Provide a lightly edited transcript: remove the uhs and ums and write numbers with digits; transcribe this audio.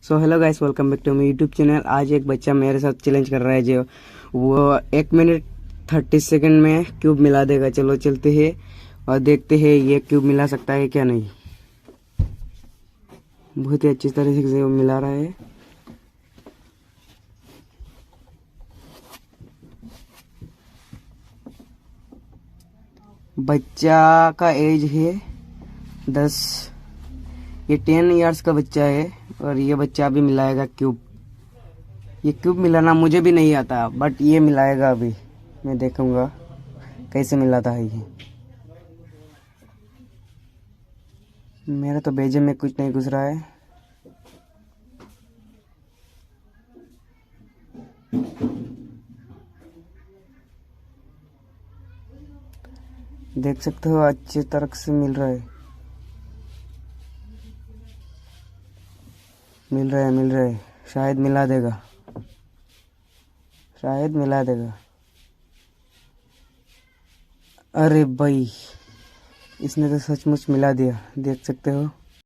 So hello guys, welcome back to my YouTube channel. आज एक बच्चा मेरे साथ चैलेंज कर रहा है जो वो 1 मिनट 30 सेकंड में क्यूब मिला देगा। चलो चलते हैं और देखते हैं ये क्यूब मिला सकता है क्या नहीं। बहुत ही अच्छी तरीके से वो मिला रहा है। बच्चा का एज है 10। ये 10 इयर्स का बच्चा है और ये बच्चा अभी मिलाएगा क्यूब। ये क्यूब मिलाना मुझे भी नहीं आता, बट ये मिलाएगा। अभी मैं देखूंगा कैसे मिलाता है ये। मेरा तो बेजे में कुछ नहीं घुस रहा है। देख सकते हो अच्छे तरह से मिल रहा है। मिल रहा है। शायद मिला देगा, शायद मिला देगा। अरे भाई, इसने तो सचमुच मिला दिया। देख सकते हो।